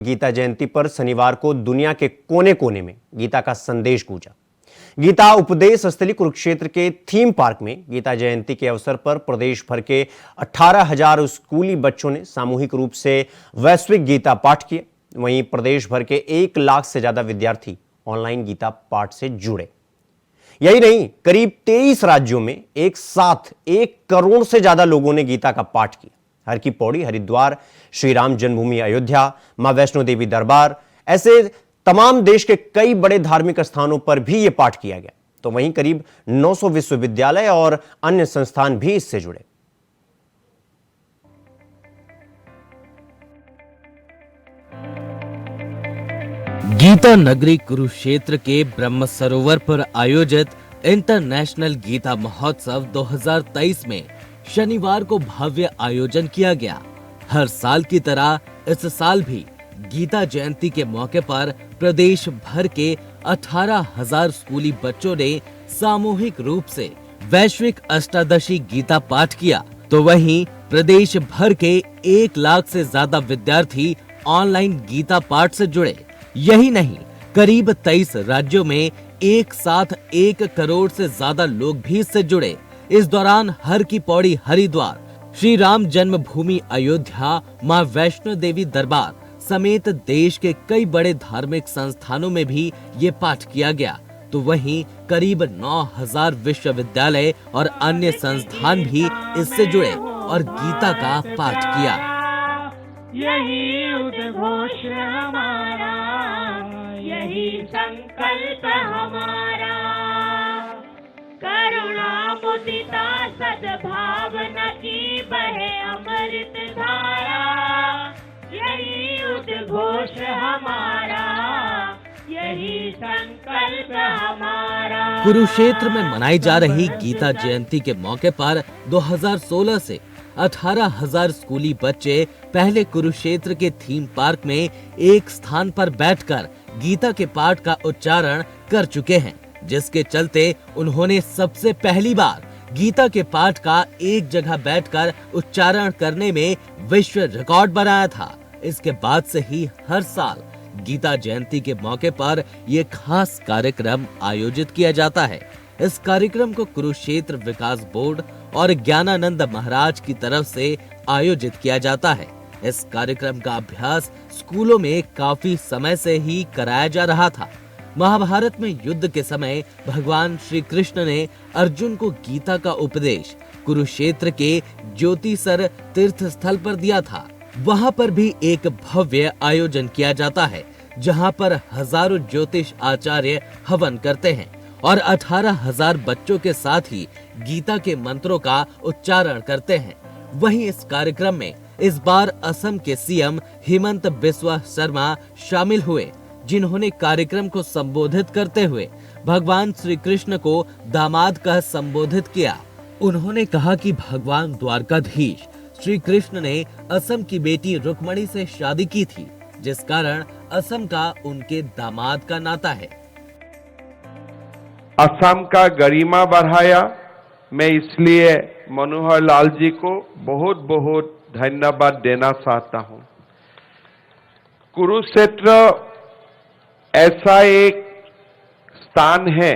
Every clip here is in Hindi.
गीता जयंती पर शनिवार को दुनिया के कोने कोने में गीता का संदेश गूंजा। गीता उपदेश स्थली कुरुक्षेत्र के थीम पार्क में गीता जयंती के अवसर पर प्रदेश भर के 18,000 स्कूली बच्चों ने सामूहिक रूप से वैश्विक गीता पाठ किए। वहीं प्रदेश भर के 1 लाख से ज्यादा विद्यार्थी ऑनलाइन गीता पाठ से जुड़े। यही नहीं, करीब 23 राज्यों में एक साथ 1 करोड़ से ज्यादा लोगों ने गीता का पाठ किया। हर की पौड़ी, हरिद्वार, श्री राम जन्मभूमि अयोध्या, मां वैष्णो देवी दरबार, ऐसे तमाम देश के कई बड़े धार्मिक स्थानों पर भी यह पाठ किया गया। तो वहीं करीब 900 विश्वविद्यालय और अन्य संस्थान भी इससे जुड़े। गीता नगरी कुरुक्षेत्र के ब्रह्म सरोवर पर आयोजित इंटरनेशनल गीता महोत्सव 2023 में शनिवार को भव्य आयोजन किया गया। हर साल की तरह इस साल भी गीता जयंती के मौके पर प्रदेश भर के 18,000 स्कूली बच्चों ने सामूहिक रूप से वैश्विक अष्टादशी गीता पाठ किया। तो वहीं प्रदेश भर के 1 लाख से ज्यादा विद्यार्थी ऑनलाइन गीता पाठ से जुड़े। यही नहीं, करीब 23 राज्यों में एक साथ 1 करोड़ से ज्यादा लोग भी इससे जुड़े। इस दौरान हर की पौड़ी, हरिद्वार, श्री राम जन्मभूमि अयोध्या, मां वैष्णो देवी दरबार समेत देश के कई बड़े धार्मिक संस्थानों में भी ये पाठ किया गया। तो वहीं करीब 9,000 विश्वविद्यालय और अन्य संस्थान भी इससे जुड़े और गीता का पाठ किया। यही उद्घोष हमारा, यही संकल्प हमारा, करुणा मुदिता सद्भावना की बहे अमृत धारा, यही उद्घोष हमारा, यही संकल्प हमारा। कुरुक्षेत्र में मनाई जा रही गीता जयंती के मौके पर 2016 से 18,000 स्कूली बच्चे पहले कुरुक्षेत्र के थीम पार्क में एक स्थान पर बैठकर गीता के पाठ का उच्चारण कर चुके हैं, जिसके चलते उन्होंने सबसे पहली बार गीता के पाठ का एक जगह बैठकर उच्चारण करने में विश्व रिकॉर्ड बनाया था। इसके बाद से ही हर साल गीता जयंती के मौके पर यह खास कार्यक्रम आयोजित किया जाता है। इस कार्यक्रम को कुरुक्षेत्र विकास बोर्ड और ज्ञानानंद महाराज की तरफ से आयोजित किया जाता है। इस कार्यक्रम का अभ्यास स्कूलों में काफी समय से ही कराया जा रहा था। महाभारत में युद्ध के समय भगवान श्री कृष्ण ने अर्जुन को गीता का उपदेश कुरुक्षेत्र के ज्योतिसर तीर्थ स्थल पर दिया था। वहां पर भी एक भव्य आयोजन किया जाता है, जहां पर हजारों ज्योतिष आचार्य हवन करते हैं और 18,000 बच्चों के साथ ही गीता के मंत्रों का उच्चारण करते हैं। वहीं इस कार्यक्रम में इस बार असम के सीएम हेमंत बिस्वा शर्मा शामिल हुए, जिन्होंने कार्यक्रम को संबोधित करते हुए भगवान श्री कृष्ण को दामाद कह संबोधित किया। उन्होंने कहा कि भगवान द्वारकाधीश श्री कृष्ण ने असम की बेटी रुक्मणी से शादी की थी, जिस कारण असम का उनके दामाद का नाता है। असम का गरिमा बढ़ाया। मैं इसलिए मनोहर लाल जी को बहुत बहुत धन्यवाद देना चाहता हूं। कुरुक्षेत्र ऐसा एक स्थान है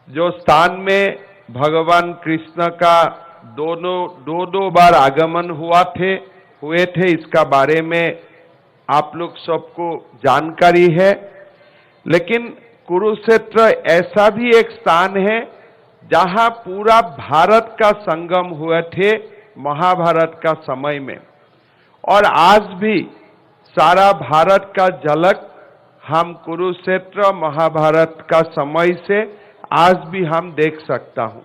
जो स्थान में भगवान कृष्ण का दो बार आगमन हुए थे। इसका बारे में आप लोग सबको जानकारी है। लेकिन कुरुक्षेत्र ऐसा भी एक स्थान है जहां पूरा भारत का संगम हुए थे महाभारत का समय में, और आज भी सारा भारत का झलक हम कुरुक्षेत्र महाभारत का समय से आज भी हम देख सकता हूं।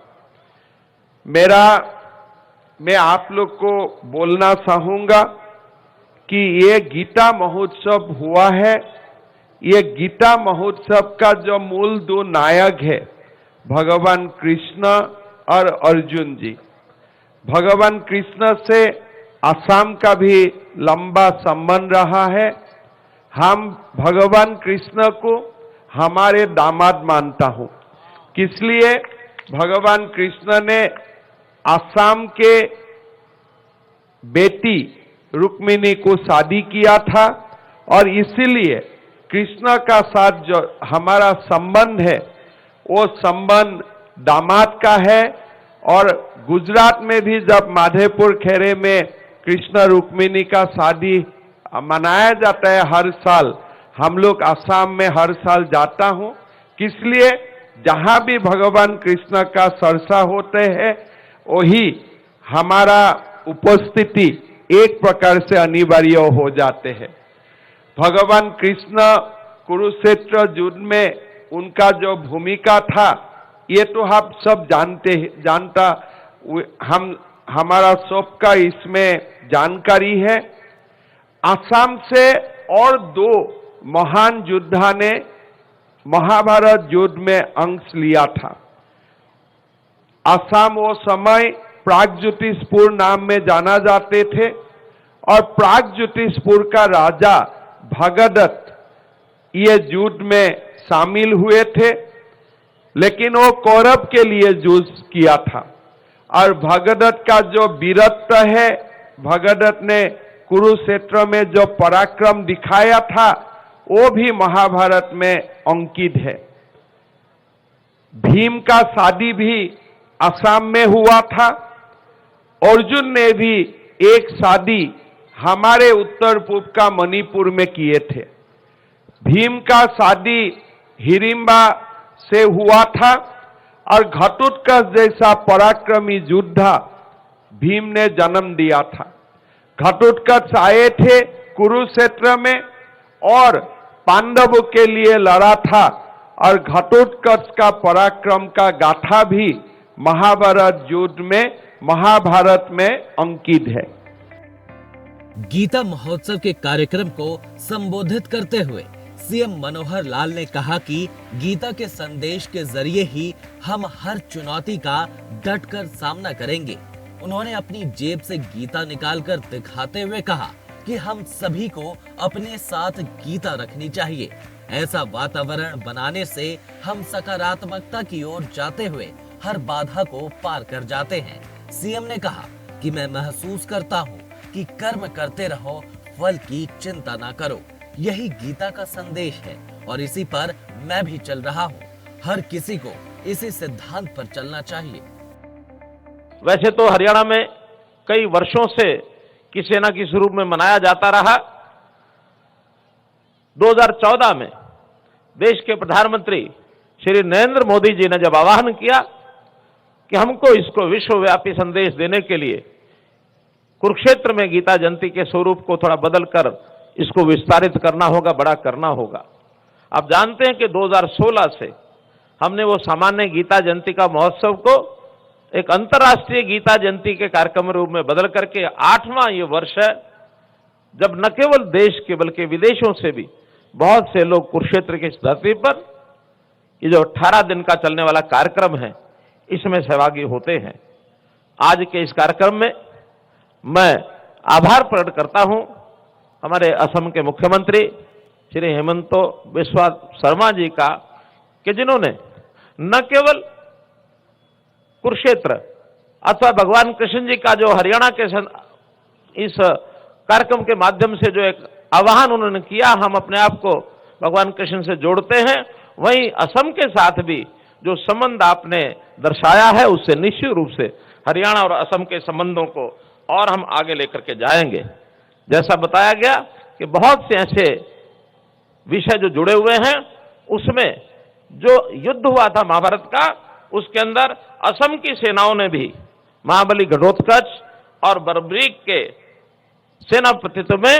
मैं आप लोग को बोलना चाहूंगा कि ये गीता महोत्सव हुआ है। ये गीता महोत्सव का जो मूल 2 नायक है भगवान कृष्ण और अर्जुन जी। भगवान कृष्ण से असम का भी लंबा संबंध रहा है। हम भगवान कृष्ण को हमारे दामाद मानता हूं। किस लिए? भगवान कृष्ण ने असम के बेटी रुक्मिणी को शादी किया था और इसीलिए कृष्ण का साथ जो हमारा संबंध है वो संबंध दामाद का है। और गुजरात में भी जब माधेपुर खेरे में कृष्ण रुक्मिणी का शादी मनाया जाता है हर साल, हम लोग असम में हर साल जाता हूं, इसलिए जहां भी भगवान कृष्ण का चर्चा होते हैं वही हमारा उपस्थिति एक प्रकार से अनिवार्य हो जाते हैं। भगवान कृष्ण कुरुक्षेत्र युद्ध में उनका जो भूमिका था ये तो हम सब जानता हमारा सबका इसमें जानकारी है। असम से और 2 महान योद्धा ने महाभारत युद्ध में अंश लिया था। असम वो समय प्रागज्योतिषपुर नाम में जाना जाते थे और प्रागज्योतिषपुर का राजा भगदत्त ये युद्ध में शामिल हुए थे, लेकिन वो कौरव के लिए युद्ध किया था। और भगदत्त का जो वीरत्व है, भगदत्त ने कुरुक्षेत्र में जो पराक्रम दिखाया था वो भी महाभारत में अंकित है। भीम का शादी भी असम में हुआ था। अर्जुन ने भी एक शादी हमारे उत्तर पूर्व का मणिपुर में किए थे। भीम का शादी हिडिंबा से हुआ था और घटोत्कच जैसा पराक्रमी योद्धा भीम ने जन्म दिया था। घटोत्कच आए थे कुरुक्षेत्र में और पांडवों के लिए लड़ा था और घटोत्कच का पराक्रम का गाथा भी महाभारत युद्ध में महाभारत में अंकित है। गीता महोत्सव के कार्यक्रम को संबोधित करते हुए सीएम मनोहर लाल ने कहा कि गीता के संदेश के जरिए ही हम हर चुनौती का डटकर सामना करेंगे। उन्होंने अपनी जेब से गीता निकालकर दिखाते हुए कहा कि हम सभी को अपने साथ गीता रखनी चाहिए। ऐसा वातावरण बनाने से हम सकारात्मकता की ओर जाते हुए हर बाधा को पार कर जाते हैं। सीएम ने कहा कि मैं महसूस करता हूँ कि कर्म करते रहो, फल की चिंता ना करो। यही गीता का संदेश है और इसी पर मैं भी चल रहा हूँ। हर किसी को इसी सिद्धांत पर चलना चाहिए। वैसे तो हरियाणा में कई वर्षों से किसी न किसी रूप में मनाया जाता रहा। 2014 में देश के प्रधानमंत्री श्री नरेंद्र मोदी जी ने जब आह्वान किया कि हमको इसको विश्वव्यापी संदेश देने के लिए कुरुक्षेत्र में गीता जयंती के स्वरूप को थोड़ा बदलकर इसको विस्तारित करना होगा, बड़ा करना होगा। आप जानते हैं कि 2016 से हमने वो सामान्य गीता जयंती का महोत्सव को एक अंतर्राष्ट्रीय गीता जयंती के कार्यक्रम रूप में बदल करके 8वां ये वर्ष है जब न केवल देश के बल्कि विदेशों से भी बहुत से लोग कुरुक्षेत्र की इस धरती पर ये जो 18 दिन का चलने वाला कार्यक्रम है इसमें सहभागी होते हैं। आज के इस कार्यक्रम में मैं आभार प्रकट करता हूं हमारे असम के मुख्यमंत्री श्री हेमंत बिस्वा शर्मा जी का कि जिन्होंने न केवल कुरुक्षेत्र अथवा भगवान कृष्ण जी का जो हरियाणा के इस कार्यक्रम के माध्यम से जो एक आह्वान उन्होंने किया, हम अपने आप को भगवान कृष्ण से जोड़ते हैं, वहीं असम के साथ भी जो संबंध आपने दर्शाया है उससे निश्चित रूप से हरियाणा और असम के संबंधों को और हम आगे लेकर के जाएंगे। जैसा बताया गया कि बहुत से ऐसे विषय जो जुड़े हुए हैं, उसमें जो युद्ध हुआ था महाभारत का, उसके अंदर असम की सेनाओं ने भी महाबली घटोत्कच और बर्बरीक के सेनापतित्व में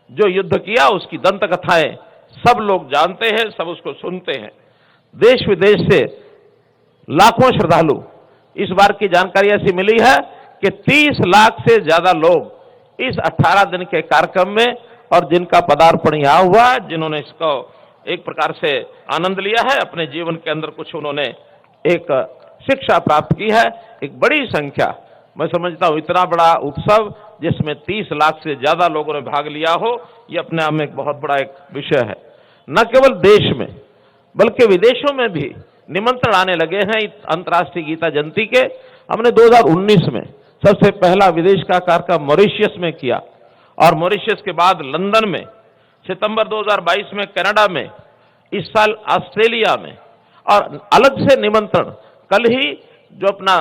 जो युद्ध किया उसकी दंत कथाएं सब लोग जानते हैं, सब उसको सुनते हैं। देश विदेश से लाखों श्रद्धालु, इस बार की जानकारी ऐसी मिली है कि 30 लाख से ज्यादा लोग इस 18 दिन के कार्यक्रम में और जिनका पदार्पण यहाँ हुआ, जिन्होंने इसको एक प्रकार से आनंद लिया है, अपने जीवन के अंदर कुछ उन्होंने एक शिक्षा प्राप्त की है, एक बड़ी संख्या। मैं समझता हूं इतना बड़ा उत्सव जिसमें 30 लाख से ज्यादा लोगों ने भाग लिया हो, यह अपने आप में एक बहुत बड़ा एक विषय है। न केवल देश में बल्कि विदेशों में भी निमंत्रण आने लगे हैं अंतर्राष्ट्रीय गीता जयंती के। हमने 2019 में सबसे पहला विदेश का कार्यक्रम मॉरिशस में किया और मॉरिशस के बाद लंदन में सितंबर 2022 में कनाडा में, इस साल ऑस्ट्रेलिया में, और अलग से निमंत्रण कल ही जो अपना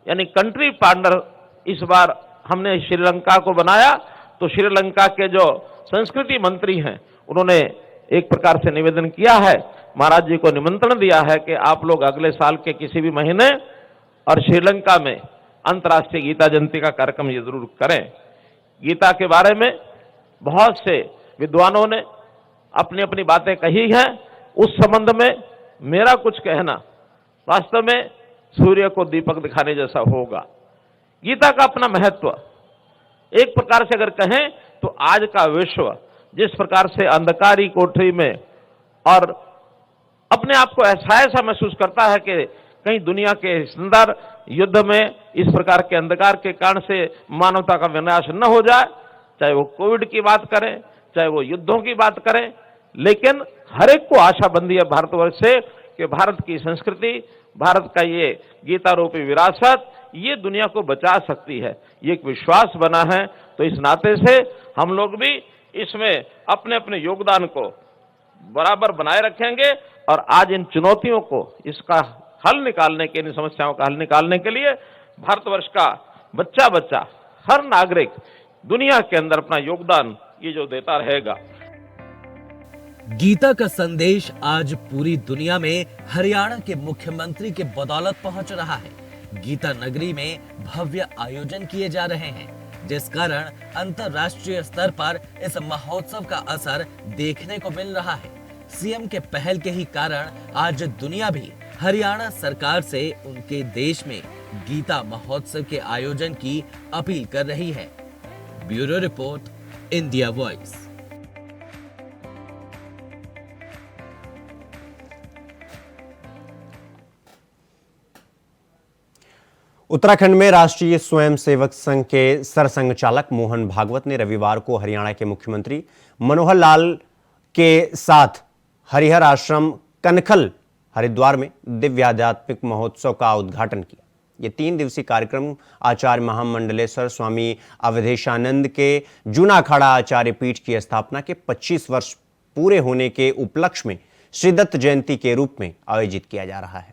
यानी कंट्री पार्टनर इस बार हमने श्रीलंका को बनाया, तो श्रीलंका के जो संस्कृति मंत्री हैं उन्होंने एक प्रकार से निवेदन किया है, महाराज जी को निमंत्रण दिया है कि आप लोग अगले साल के किसी भी महीने और श्रीलंका में अंतर्राष्ट्रीय गीता जयंती का कार्यक्रम ये जरूर करें। गीता के बारे में बहुत से विद्वानों ने अपनी अपनी बातें कही हैं। उस संबंध में मेरा कुछ कहना वास्तव में सूर्य को दीपक दिखाने जैसा होगा। गीता का अपना महत्व एक प्रकार से अगर कहें तो आज का विश्व जिस प्रकार से अंधकारी कोठरी में और अपने आप को ऐसा महसूस करता है कि कहीं दुनिया के अंदर युद्ध में इस प्रकार के अंधकार के कारण से मानवता का विनाश न हो जाए, चाहे वो कोविड की बात करें, चाहे वो युद्धों की बात करें, लेकिन हर एक को आशा बंधी है भारतवर्ष से कि भारत की संस्कृति, भारत का ये गीता रूपी विरासत ये दुनिया को बचा सकती है। ये एक विश्वास बना है। तो इस नाते से हम लोग भी इसमें अपने अपने योगदान को बराबर बनाए रखेंगे और आज इन चुनौतियों को, इसका हल निकालने के, इन समस्याओं का हल निकालने के लिए भारतवर्ष का बच्चा बच्चा, हर नागरिक दुनिया के अंदर अपना योगदान ये जो देता रहेगा। गीता का संदेश आज पूरी दुनिया में हरियाणा के मुख्यमंत्री के बदौलत पहुंच रहा है। गीता नगरी में भव्य आयोजन किए जा रहे हैं, जिस कारण अंतरराष्ट्रीय स्तर पर इस महोत्सव का असर देखने को मिल रहा है। सीएम के पहल के ही कारण आज दुनिया भी हरियाणा सरकार से उनके देश में गीता महोत्सव के आयोजन की अपील कर रही है। Bureau report, India voice. Uttarakhand में राष्ट्रीय स्वयंसेवक संघ के सरसंघचालक मोहन भागवत ने रविवार को हरियाणा के मुख्यमंत्री मनोहर लाल के साथ हरिहर आश्रम कनखल हरिद्वार में दिव्य आध्यात्मिक महोत्सव का उद्घाटन किया। ये 3 दिवसीय कार्यक्रम आचार्य महामंडलेश्वर स्वामी अवधेशानंद के जूना अखाड़ा आचार्य पीठ की स्थापना के 25 वर्ष पूरे होने के उपलक्ष्य में श्रीदत्त जयंती के रूप में आयोजित किया जा रहा है।